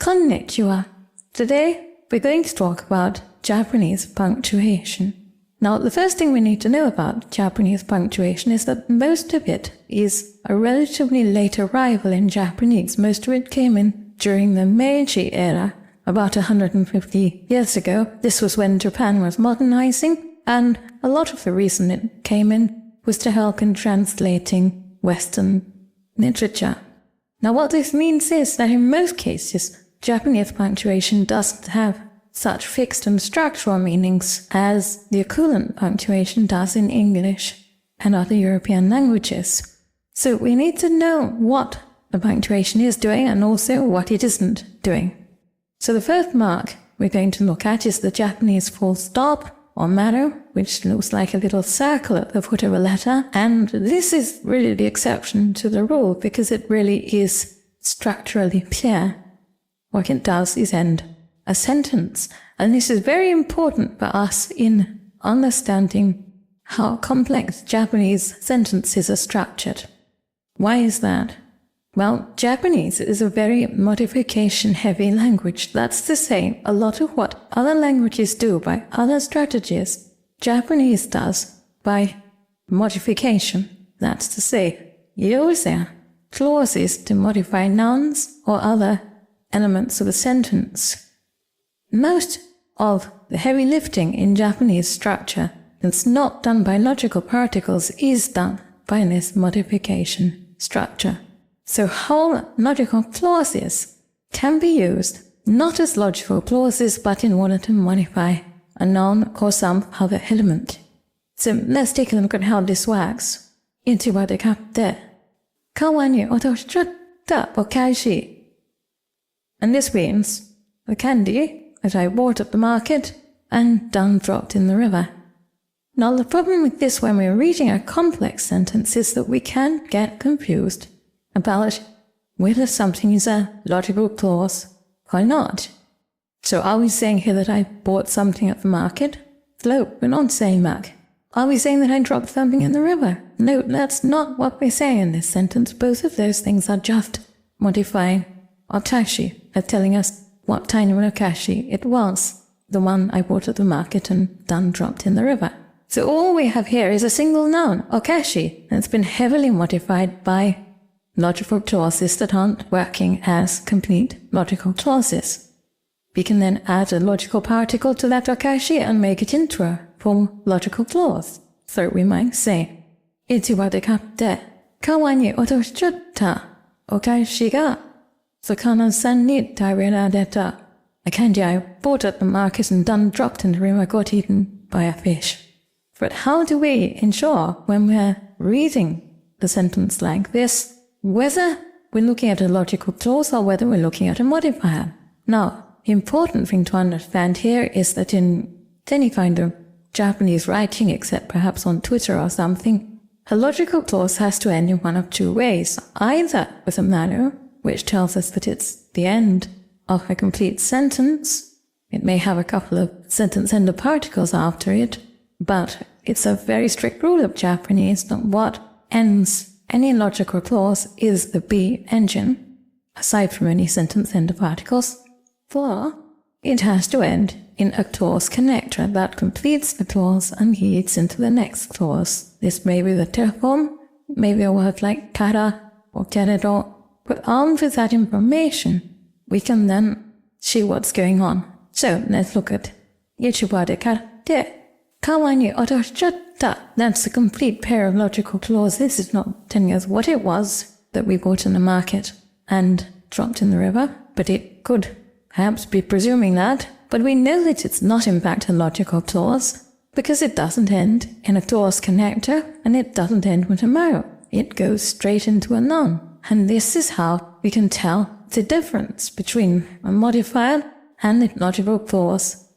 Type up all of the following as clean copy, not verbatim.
Konnichiwa. Today, we're going to talk about Japanese punctuation. Now, the first thing we need to know about Japanese punctuation is that most of it is a relatively late arrival in Japanese. Most of it came in during the Meiji era, about 150 years ago. This was when Japan was modernizing, and a lot of the reason it came in was to help in translating Western literature. Now, what this means is that in most cases, Japanese punctuation doesn't have such fixed and structural meanings as the equivalent punctuation does in English and other European languages. So we need to know what the punctuation is doing and also what it isn't doing. So the first mark we're going to look at is the Japanese full stop or maro, which looks like a little circle at the foot of a letter. And this is really the exception to the rule because it really is structurally clear. What it does is end a sentence. And this is very important for us in understanding how complex Japanese sentences are structured. Why is that? Well, Japanese is a very modification-heavy language. That's to say, a lot of what other languages do by other strategies, Japanese does by modification. That's to say, using clauses to modify nouns or other elements of a sentence. Most of the heavy lifting in Japanese structure that's not done by logical particles is done by this modification structure. So whole logical clauses can be used not as logical clauses but in order to modify a noun or some other element. So let's take a look at how this works. 市場で買って川に落としちゃったお菓子 And this means the candy that I bought at the market and done dropped in the river. Now the problem with this when we're reading a complex sentence is that we can get confused about whether something is a logical clause or not. So are we saying here that I bought something at the market? No, we're not saying that. Are we saying that I dropped something in the river? No, that's not what we're saying in this sentence. Both of those things are just modifying Otashi, telling us what kind of okashi it was, the one I bought at the market and done dropped in the river. So all we have here is a single noun, okashi, and it's been heavily modified by logical clauses that aren't working as complete logical clauses. We can then add a logical particle to that okashi and make it into a full logical clause. So we might say, 市場で買って川に落としちゃったお菓子が魚さんに食べられた A candy I bought at the market and done dropped in the river got eaten by a fish. But how do we ensure when we're reading the sentence like this whether we're looking at a logical clause or whether we're looking at a modifier? Now, the important thing to understand here is that in any kind of Japanese writing, except perhaps on Twitter or something, a logical clause has to end in one of two ways. Either with a maro, which tells us that it's the end of a complete sentence. It may have a couple of sentence ender particles after it, but it's a very strict rule of Japanese that what ends any logical clause is the B engine, aside from any sentence ender particles, for it has to end in a clause connector that completes the clause and leads into the next clause. This may be the te form, maybe a word like kara or keredo. But armed with that information, we can then see what's going on. So let's look at 市場で買って川に落としちゃった That's a complete pair of logical clauses. It's not telling us what it was that we bought in the market and dropped in the river, but it could perhaps be presuming that. But we know that it's not in fact a logical clause because it doesn't end in a clause connector and it doesn't end with a maro. It goes straight into a noun. And this is how we can tell the difference between a modifier and a logical clause.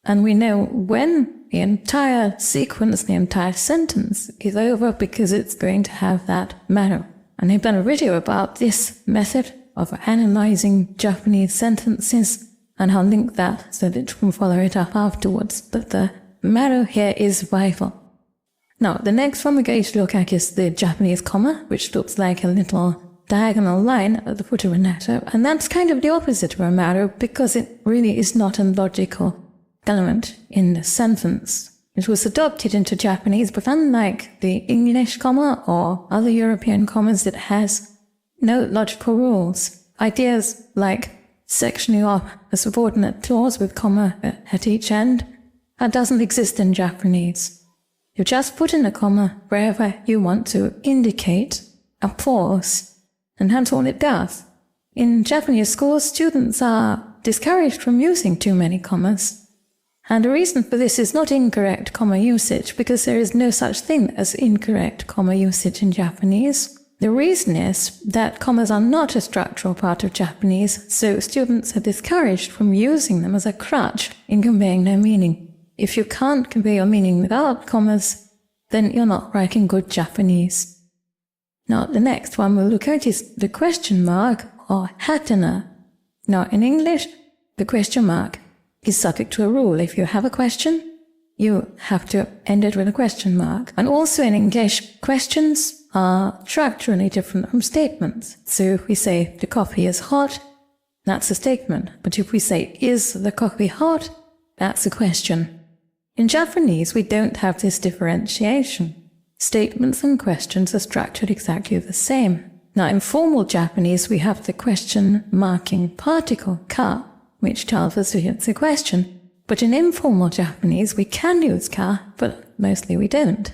And we know when the entire sequence, the entire sentence is over because it's going to have that maro. And I've done a video about this method of analyzing Japanese sentences, and I'll link that so that you can follow it up afterwards. But the maro here is vital. Now, the next one we're going to look at is the Japanese comma, which looks like a little diagonal line at the foot of an arrow, and that's kind of the opposite of a arrow because it really is not a logical element in the sentence. It was adopted into Japanese, but unlike the English comma or other European commas, it has no logical rules. Ideas like sectioning off a subordinate clause with comma at each end, that doesn't exist in Japanese. You just put in a comma wherever you want to indicate a pause, and that's all it does. In Japanese schools, students are discouraged from using too many commas. And the reason for this is not incorrect comma usage, because there is no such thing as incorrect comma usage in Japanese. The reason is that commas are not a structural part of Japanese, so students are discouraged from using them as a crutch in conveying their meaning. If you can't convey your meaning without commas, then you're not writing good Japanese. Now, the next one we'll look at is the question mark or hatena. Now, in English, the question mark is subject to a rule. If you have a question, you have to end it with a question mark. And also in English, questions are structurally different from statements. So if we say the coffee is hot, that's a statement. But if we say, is the coffee hot, that's a question. In Japanese, we don't have this differentiation. Statements and questions are structured exactly the same. Now, in formal Japanese, we have the question marking particle ka, which tells us it's a question. But in informal Japanese, we can use ka, but mostly we don't.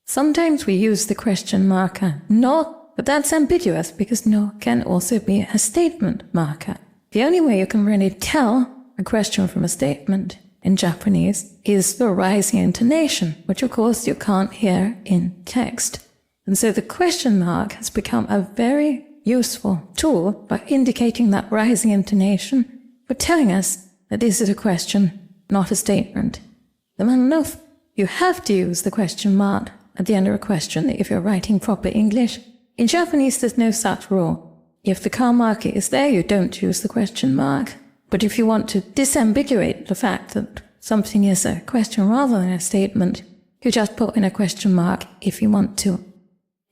Sometimes we use the question marker no, but that's ambiguous because no can also be a statement marker. The only way you can really tell a question from a statement in Japanese is the rising intonation, which of course you can't hear in text. And so the question mark has become a very useful tool by indicating that rising intonation, but telling us that this is a question, not a statement. Enough, you have to use the question mark at the end of a question if you're writing proper English. In Japanese, there's no such rule. If the ka marker is there, you don't use the question mark. But if you want to disambiguate the fact that something is a question rather than a statement, you just put in a question mark if you want to.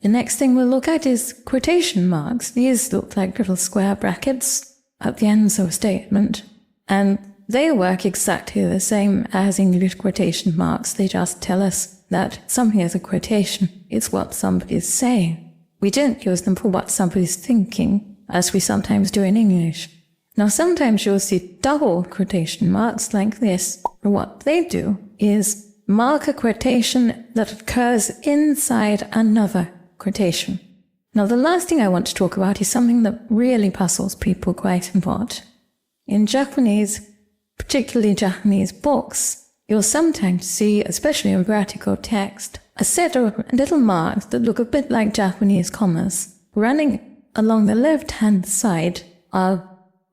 The next thing we'll look at is quotation marks. These look like little square brackets at the ends of a statement, and they work exactly the same as English quotation marks. They just tell us that something is a quotation. It's what somebody's saying. We don't use them for what somebody's thinking, as we sometimes do in English. Now, sometimes you'll see double quotation marks like this. What they do is mark a quotation that occurs inside another quotation. Now, the last thing I want to talk about is something that really puzzles people quite a lot. In Japanese, particularly Japanese books, you'll sometimes see, especially in vertical text, a set of little marks that look a bit like Japanese commas running along the left-hand side of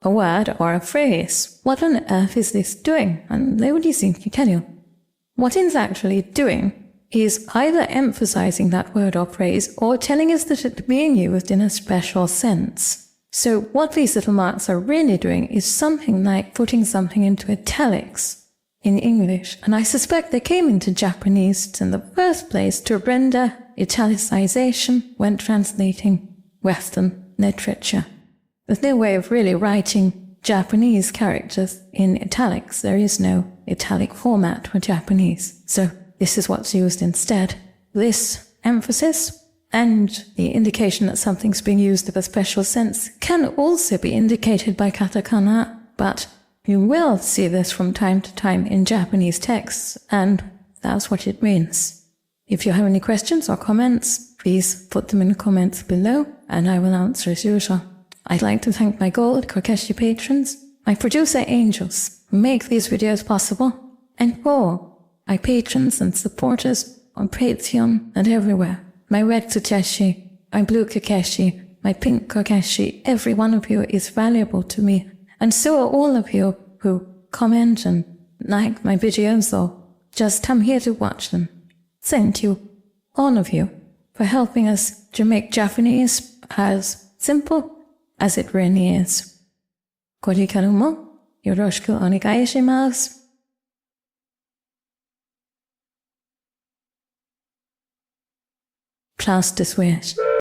a word or a phrase. What on earth is this doing? And nobody seems to tell you. What it's actually doing is either emphasizing that word or phrase or telling us that it's being used in a special sense. So what these little marks are really doing is something like putting something into italics in English. And I suspect they came into Japanese in the first place to render italicization when translating Western literature. There's no way of really writing Japanese characters in italics. There is no italic format for Japanese. So this is what's used instead. This emphasis and the indication that something's being used in a special sense can also be indicated by katakana, but you will see this from time to time in Japanese texts, and that's what it means. If you have any questions or comments, please put them in the comments below, and I will answer as usual. I'd like to thank my Gold Kokeshi patrons, my producer angels who make these videos possible, and all my patrons and supporters on Patreon and everywhere. My red Kokeshi, my blue Kokeshi, my pink Kokeshi, every one of you is valuable to me. And so are all of you who comment and like my videos or just come here to watch them. Thank you, all of you, for helping us to make Japanese as simple as it really is. Korikaru mo yoroshiku onegai shimasu. Class dismissed.